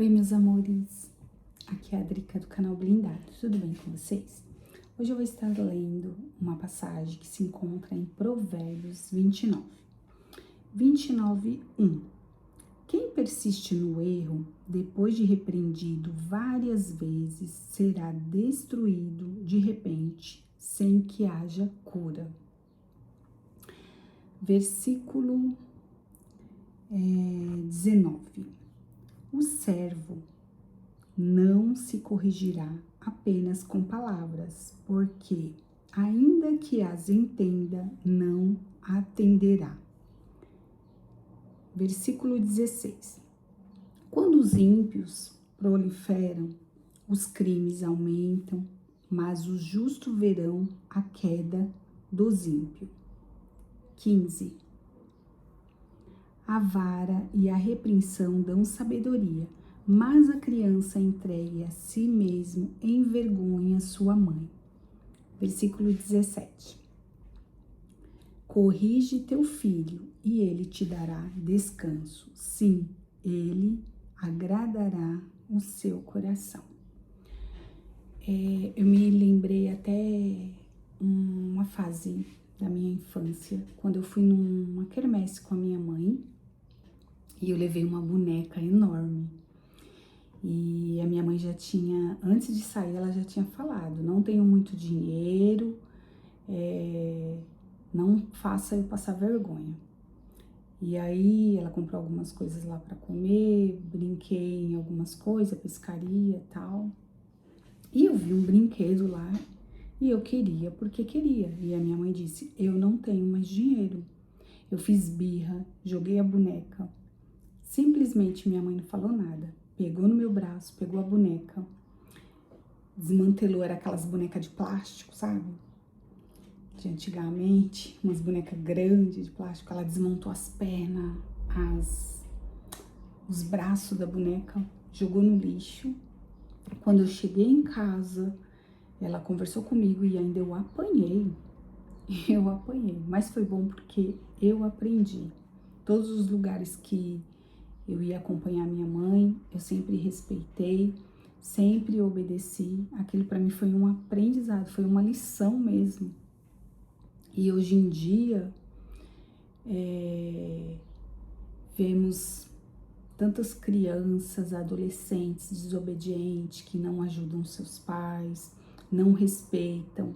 Oi, meus amores, aqui é a Drica do canal Blindado, tudo bem com vocês? Hoje eu vou estar lendo uma passagem que se encontra em Provérbios 29. 29:1. Quem persiste no erro, depois de repreendido várias vezes, será destruído de repente, sem que haja cura. Versículo 19. O servo não se corrigirá apenas com palavras, porque, ainda que as entenda, não atenderá. Versículo 16. Quando os ímpios proliferam, os crimes aumentam, mas os justos verão a queda dos ímpios. 15. A vara e a repreensão dão sabedoria, mas a criança entregue a si mesmo envergonha sua mãe. Versículo 17. Corrige teu filho e ele te dará descanso. Sim, ele agradará o seu coração. Eu me lembrei até uma fase da minha infância, quando eu fui numa quermesse com a minha mãe e eu levei uma boneca enorme. E a minha mãe já tinha, antes de sair, ela já tinha falado: não tenho muito dinheiro, não faça eu passar vergonha. E aí ela comprou algumas coisas lá para comer, brinquei em algumas coisas, pescaria e tal. E eu vi um brinquedo lá e eu queria porque queria. E a minha mãe disse: eu não tenho mais dinheiro. Eu fiz birra, joguei a boneca. Simplesmente minha mãe não falou nada. Pegou no meu braço, pegou a boneca, desmantelou, era aquelas bonecas de plástico, sabe? De antigamente, umas bonecas grandes de plástico. Ela desmontou as pernas, os braços da boneca, jogou no lixo. Quando eu cheguei em casa, ela conversou comigo e ainda eu apanhei. Eu apanhei, mas foi bom porque eu aprendi. Todos os lugares que eu ia acompanhar minha mãe, eu sempre respeitei, sempre obedeci. Aquilo para mim foi um aprendizado, foi uma lição mesmo. E hoje em dia, vemos tantas crianças, adolescentes desobedientes que não ajudam seus pais, não respeitam.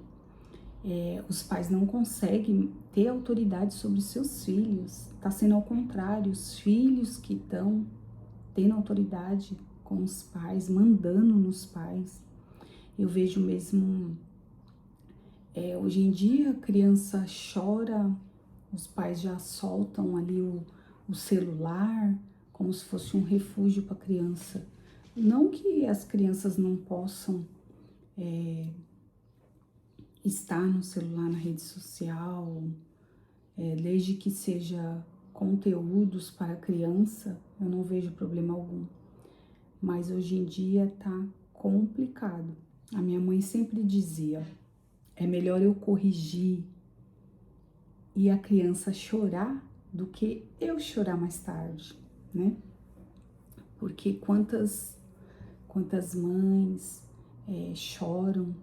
Os pais não conseguem ter autoridade sobre os seus filhos. Está sendo ao contrário, os filhos que estão tendo autoridade com os pais, mandando nos pais. Eu vejo mesmo, hoje em dia, a criança chora, os pais já soltam ali o celular, como se fosse um refúgio para a criança. Não que as crianças não possam estar no celular, na rede social, desde que seja conteúdos para a criança, eu não vejo problema algum. Mas hoje em dia tá complicado. A minha mãe sempre dizia: é melhor eu corrigir e a criança chorar do que eu chorar mais tarde, né? Porque quantas mães choram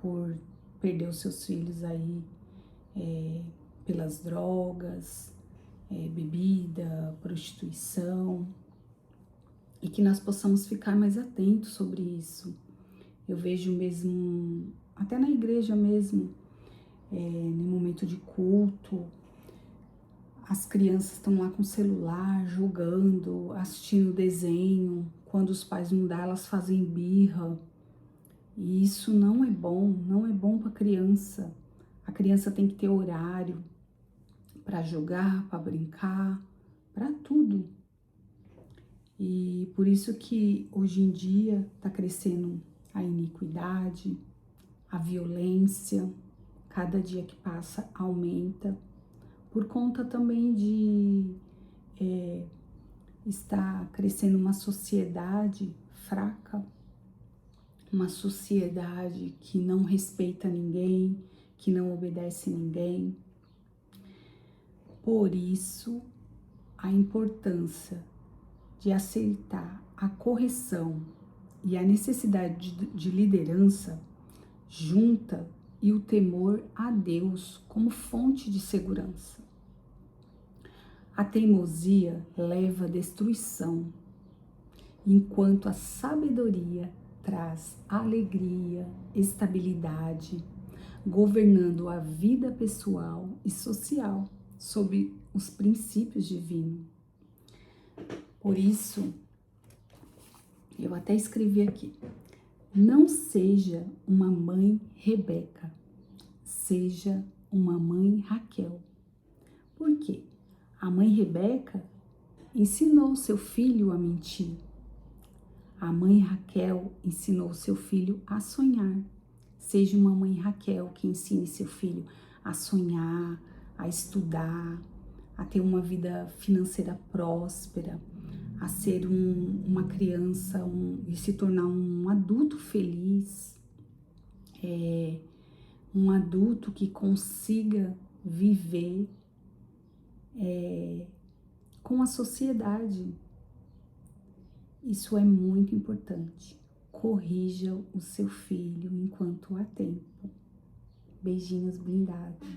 por perder os seus filhos aí pelas drogas, bebida, prostituição, e que nós possamos ficar mais atentos sobre isso. Eu vejo mesmo, até na igreja mesmo, no momento de culto, as crianças estão lá com o celular, jogando, assistindo desenho. Quando os pais não dão, elas fazem birra. E isso não é bom para a criança. A criança tem que ter horário para jogar, para brincar, para tudo. E por isso que hoje em dia está crescendo a iniquidade, a violência, cada dia que passa aumenta, por conta também de estar crescendo uma sociedade fraca, uma sociedade que não respeita ninguém, que não obedece ninguém. Por isso, a importância de aceitar a correção e a necessidade de liderança junta e o temor a Deus como fonte de segurança. A teimosia leva à destruição, enquanto a sabedoria traz alegria, estabilidade, governando a vida pessoal e social sob os princípios divinos. Por isso, eu até escrevi aqui: não seja uma mãe Rebeca, seja uma mãe Raquel. Por quê? A mãe Rebeca ensinou seu filho a mentir. A mãe Raquel ensinou seu filho a sonhar. Seja uma mãe Raquel que ensine seu filho a sonhar, a estudar, a ter uma vida financeira próspera, a ser uma criança e se tornar um adulto feliz, um adulto que consiga viver com a sociedade. Isso é muito importante. Corrija o seu filho enquanto há tempo. Beijinhos blindados.